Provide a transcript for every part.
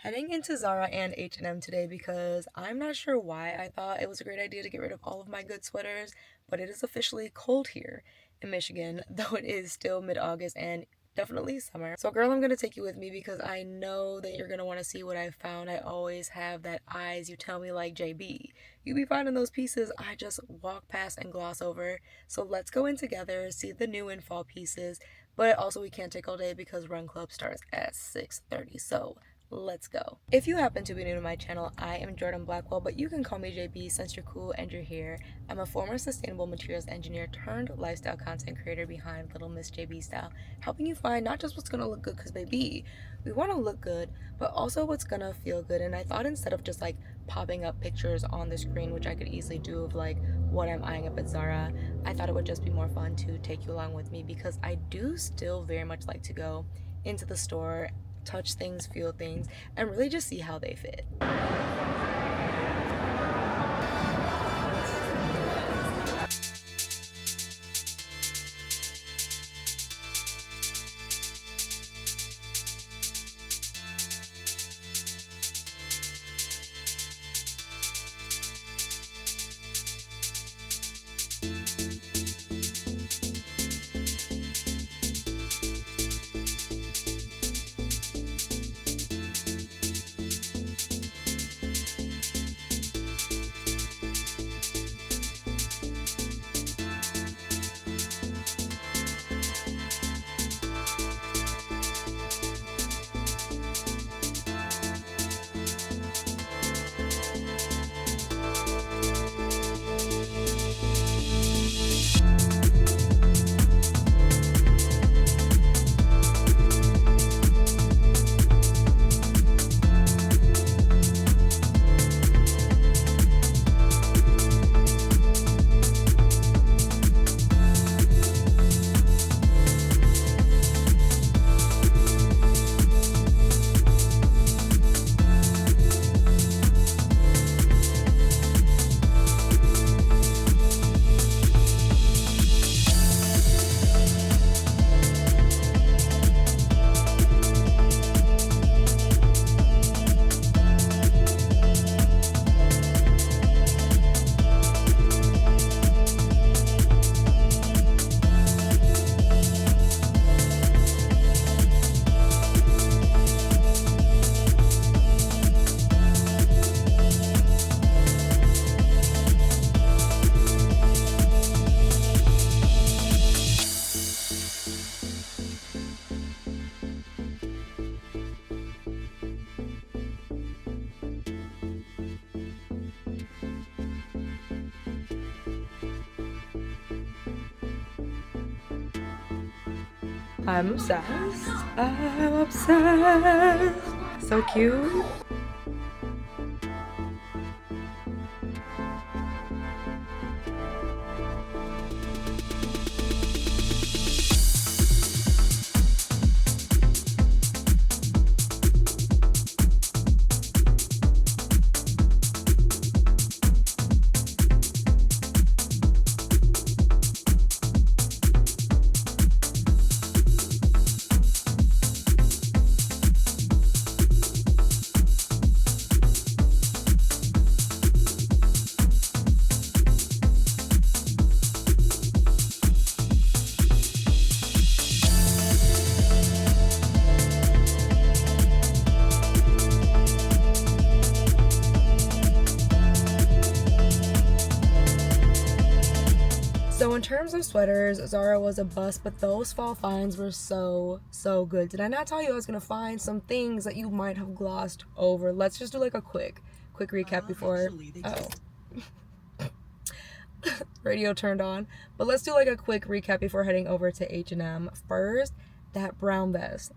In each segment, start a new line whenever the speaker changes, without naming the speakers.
Heading into Zara and H&M today because I'm not sure why I thought it was a great idea to get rid of all of my good sweaters, but it is officially cold here in Michigan, though it is still mid-August and definitely summer. So girl, I'm going to take you with me because I know that you're going to want to see what I found. I always have that eyes you tell me like JB. You be finding those pieces I just walk past and gloss over. So let's go in together, see the new and fall pieces, but also we can't take all day because Run Club starts at 6:30. So let's go. If you happen to be new to my channel, I am Jordan Blackwell, but you can call me JB since you're cool and you're here. I'm a former sustainable materials engineer turned lifestyle content creator behind Little Miss JB Style, helping you find not just what's gonna look good, because baby, we wanna look good, but also what's gonna feel good. And I thought instead of just like popping up pictures on the screen, which I could easily do of like what I'm eyeing up at Zara, I thought it would just be more fun to take you along with me because I do still very much like to go into the store, touch things, feel things, and really just see how they fit. I'm obsessed. I'm obsessed. So cute. So in terms of sweaters, Zara was a bust, but those fall finds were so good. Did I not tell you I was gonna find some things that you might have glossed over? Let's just do like a quick recap before. Radio turned on, but let's do like a quick recap before heading over to H&M. First, that brown vest,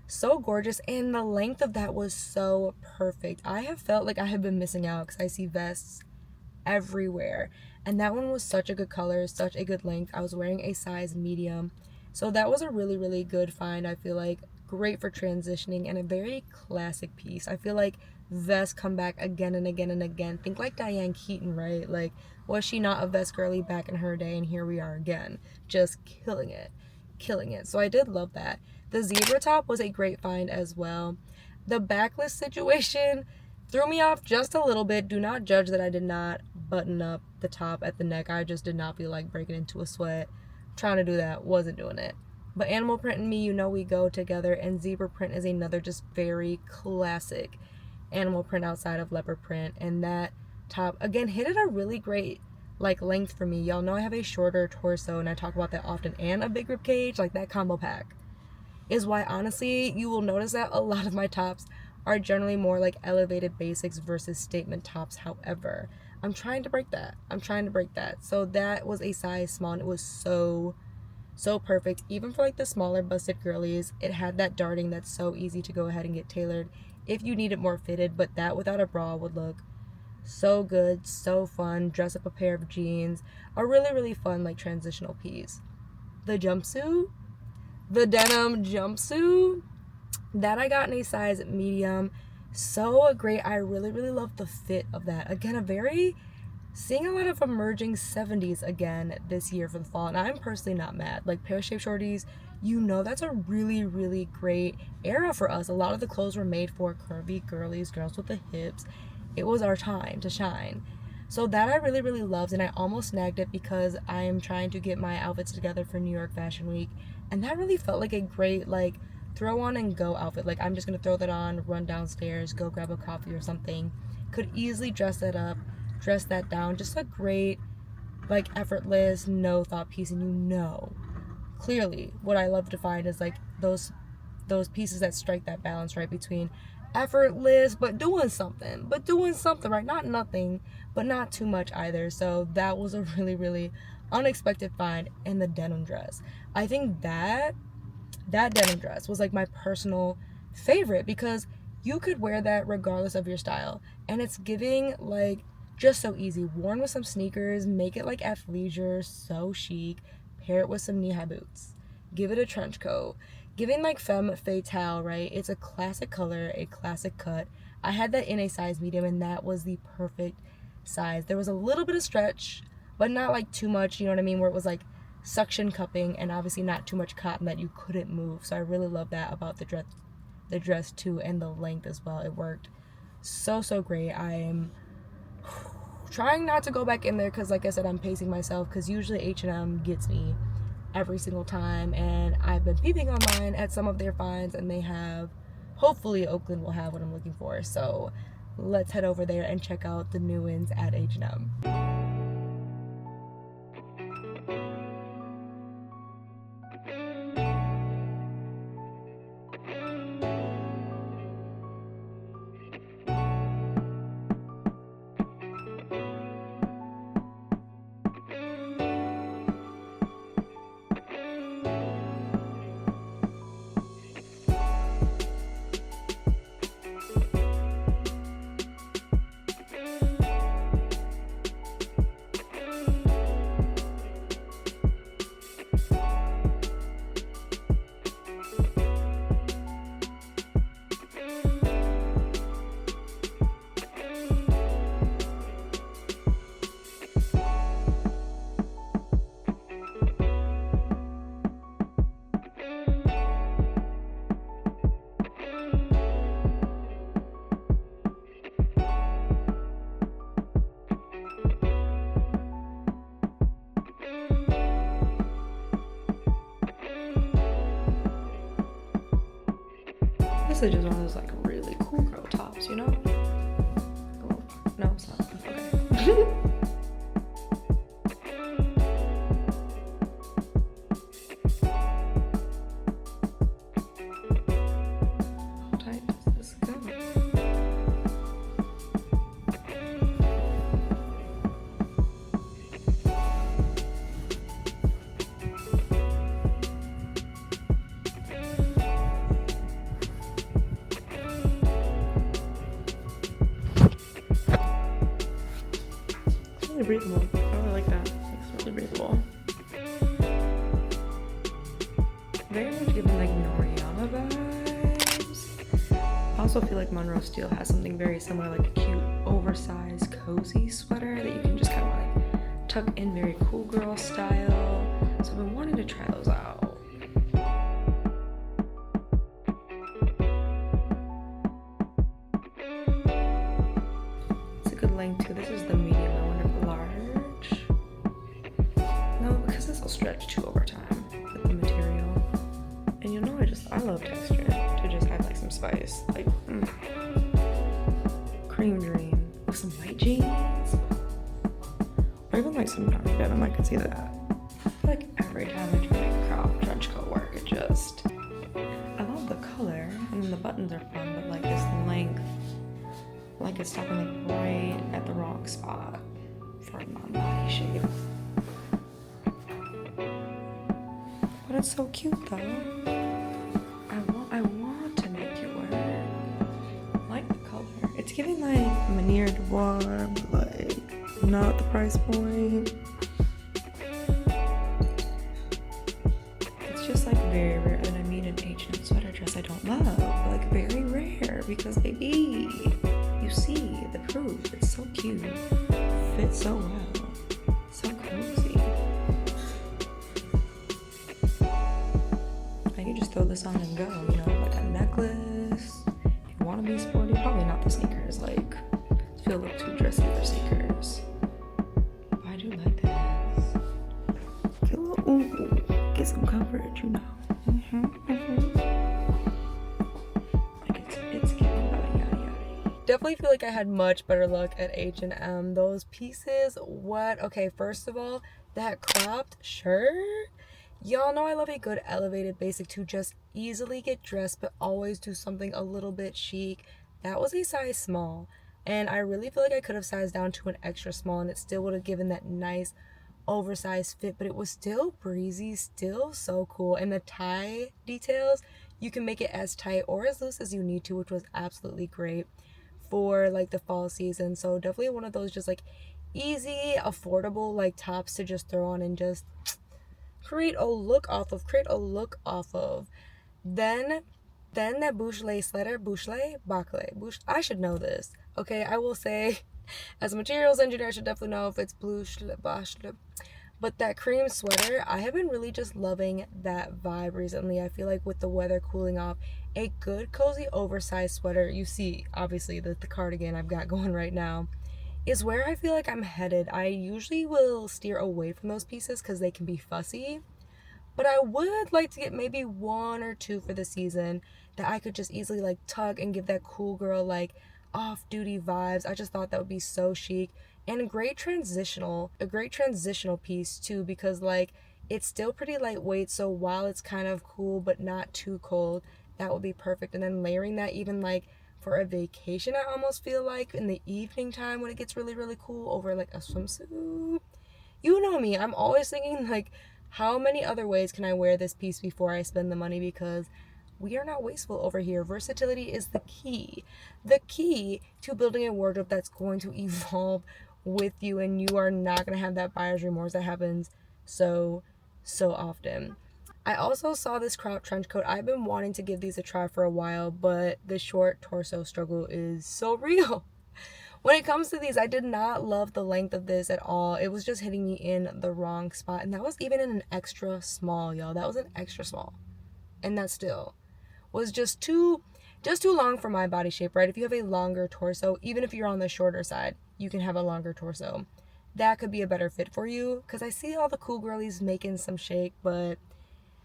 so gorgeous, and the length of that was so perfect. I have felt like I have been missing out because I see vests everywhere, and that one was such a good color, such a good length. I was wearing a size medium, so that was a really good find. I feel like great for transitioning and a very classic piece. I feel like vests come back again and again and again. Think like Diane Keaton, right? Like, was she not a vest girly back in her day, and here we are again, just killing it. So I did love that. The zebra top was a great find as well. The backless situation threw me off just a little bit. Do not judge that I did not button up the top at the neck. I just did not feel like breaking into a sweat. Trying to do that, wasn't doing it. But animal print and me, you know we go together, and zebra print is another just very classic animal print outside of leopard print. And that top, again, hit at a really great like length for me. Y'all know I have a shorter torso, and I talk about that often, and a big rib cage. Like, that combo pack is why, honestly, you will notice that a lot of my tops are generally more like elevated basics versus statement tops. However, I'm trying to break that. So that was a size small, and it was so perfect. Even for like the smaller busted girlies, it had that darting that's so easy to go ahead and get tailored if you need it more fitted. But that without a bra would look so good, so fun. Dress up a pair of jeans, a really fun like transitional piece. The jumpsuit, the denim jumpsuit that I got in a size medium, so great. I really love the fit of that. Again, seeing a lot of emerging 70s again this year for the fall, and I'm personally not mad. Like, pear-shaped shorties, you know, that's a really great era for us. A lot of the clothes were made for curvy girlies, girls with the hips. It was our time to shine. So that I really loved, and I almost snagged it because I am trying to get my outfits together for New York Fashion Week, and that really felt like a great like throw on and go outfit. Like, I'm just gonna throw that on, run downstairs, go grab a coffee or something. Could easily dress that up, dress that down. Just a great like effortless, no thought piece. And you know clearly what I love to find is like those pieces that strike that balance right between effortless but doing something, right? Not nothing, but not too much either. So that was a really unexpected find. In the denim dress, I think that denim dress was like my personal favorite because you could wear that regardless of your style, and it's giving like just so easy. Worn with some sneakers, make it like athleisure, so chic. Pair it with some knee-high boots, give it a trench coat, giving like femme fatale, right? It's a classic color, a classic cut. I had that in a size medium, and that was the perfect size. There was a little bit of stretch, but not like too much, you know what I mean, where it was like suction cupping, and obviously not too much cotton that you couldn't move. So I really love that about the dress too, and the length as well. It worked so great. I am trying not to go back in there because, like I said, I'm pacing myself because usually H&M gets me every single time, and I've been peeping online at some of their finds, and they have, hopefully Oakland will have what I'm looking for. So let's head over there and check out the new ins at H&M. This is just one of those like really cool girl tops, you know? Oh, no, it's not. Okay. How tight does this go? Really breathable. I really like that. It's really breathable. Very much giving like Noriana vibes. I also feel like Monroe Steel has something very similar, like a cute, oversized, cozy sweater that you can just kind of like tuck in, very cool girl style. So I've been wanting to try those out. length too. This is the medium. I wonder if large. No, because this will stretch too over time with the material. And you know, I love texture to just have like some spice, like cream dream with some white jeans, or even like some dark denim. I could see that. Like every time I do like crop trench coat work, it just, I love the color, and then the buttons are fun, but like this length, like it's stopping like right at the wrong spot for my body shape. But it's so cute though. I want to make you wear it. I like the color. It's giving like Manier Noir, but like not the price point. It's just like very rare. And I mean an H&M sweater dress I don't love, but like very rare because baby, you see the proof. It's so cute. Fits so well. So cozy. You just throw this on and go, you know, like a necklace. If you want to be sporty, probably not the sneakers. Like, I feel a little too dressy for sneakers. But I do like this. Get a little, ooh, get some coverage, you know. Like it's getting yada yada. Definitely feel like I had much better luck at H&M. Those pieces, what? Okay, first of all, that cropped shirt. Y'all know I love a good elevated basic to just easily get dressed, but always do something a little bit chic. That was a size small, and I really feel like I could have sized down to an extra small, and it still would have given that nice oversized fit, but it was still breezy, still so cool. And the tie details, you can make it as tight or as loose as you need to, which was absolutely great for like the fall season. So definitely one of those just like easy, affordable like tops to just throw on and just create a look off of. Then that Bouchelet sweater, I should know this. Okay, I will say, as a materials engineer, I should definitely know if it's Bouchelet. But that cream sweater, I have been really just loving that vibe recently. I feel like with the weather cooling off, a good cozy oversized sweater, you see obviously the cardigan I've got going right now, is where I feel like I'm headed. I usually will steer away from those pieces because they can be fussy, but I would like to get maybe one or two for the season that I could just easily like tug and give that cool girl like off-duty vibes. I just thought that would be so chic and a great transitional piece too, because like it's still pretty lightweight, so while it's kind of cool but not too cold, that would be perfect. And then layering that even like for a vacation, I almost feel like in the evening time when it gets really really cool over like a swimsuit. You know me, I'm always thinking like, how many other ways can I wear this piece before I spend the money? Because we are not wasteful over here. Versatility is the key to building a wardrobe that's going to evolve with you, and you are not going to have that buyer's remorse that happens so often. I also saw this crop trench coat. I've been wanting to give these a try for a while, but the short torso struggle is so real. When it comes to these, I did not love the length of this at all. It was just hitting me in the wrong spot. And that was even in an extra small, y'all. That was an extra small. And that still was just too long for my body shape, right? If you have a longer torso, even if you're on the shorter side, you can have a longer torso. That could be a better fit for you. Because I see all the cool girlies making some shake, but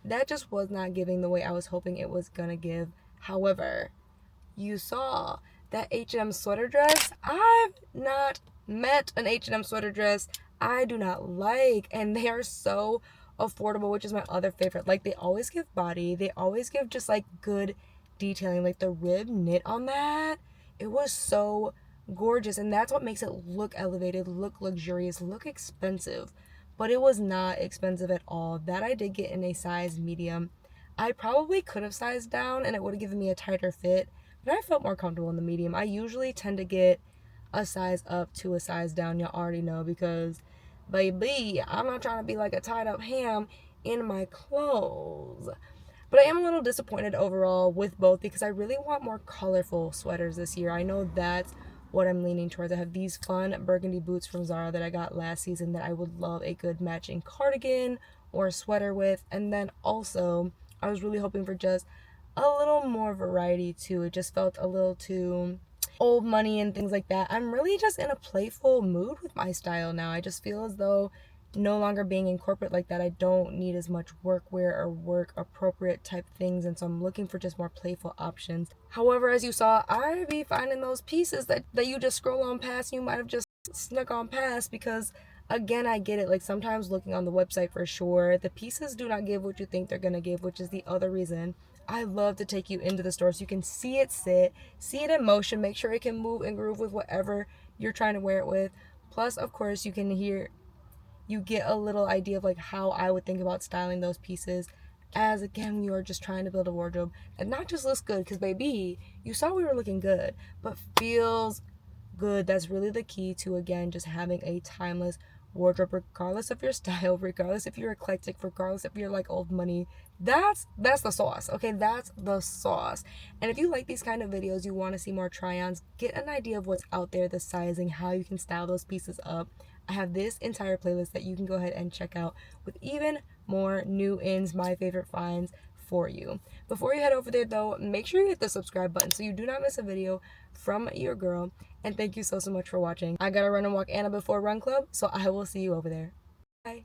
that just was not giving the way I was hoping it was gonna give. However, you saw that H&M sweater dress. I've not met an H&M sweater dress I do not like, and they are so affordable, which is my other favorite. Like, they always give body, they always give just like good detailing. Like the rib knit on that, it was so gorgeous, and that's what makes it look elevated, look luxurious, look expensive. But it was not expensive at all. That I did get in a size medium. I probably could have sized down and it would have given me a tighter fit, but I felt more comfortable in the medium. I usually tend to get a size up to a size down, y'all already know, because baby, I'm not trying to be like a tied up ham in my clothes. But I am a little disappointed overall with both because I really want more colorful sweaters this year. I know that's what I'm leaning towards. I have these fun burgundy boots from Zara that I got last season that I would love a good matching cardigan or sweater with. And then also, I was really hoping for just a little more variety too. It just felt a little too old money and things like that. I'm really just in a playful mood with my style now. I just feel as though no longer being in corporate like that, I don't need as much workwear or work appropriate type things, and so I'm looking for just more playful options. However, as you saw, I be finding those pieces that you just scroll on past, you might have just snuck on past, because again, I get it. Like, sometimes looking on the website, for sure, the pieces do not give what you think they're gonna give, which is the other reason I love to take you into the store so you can see it sit, see it in motion, make sure it can move and groove with whatever you're trying to wear it with. Plus, of course, you get a little idea of like how I would think about styling those pieces, as again, you are just trying to build a wardrobe that not just looks good, because baby, you saw we were looking good, but feels good. That's really the key to, again, just having a timeless wardrobe, regardless of your style, regardless if you're eclectic, regardless if you're like old money. That's the sauce. Okay, that's the sauce. And if you like these kind of videos, you want to see more try-ons, get an idea of what's out there, the sizing, how you can style those pieces up, I have this entire playlist that you can go ahead and check out with even more new ins, my favorite finds for you. Before you head over there though, make sure you hit the subscribe button so you do not miss a video from your girl. And thank you so much for watching. I gotta run and walk Anna before run club, so I will see you over there.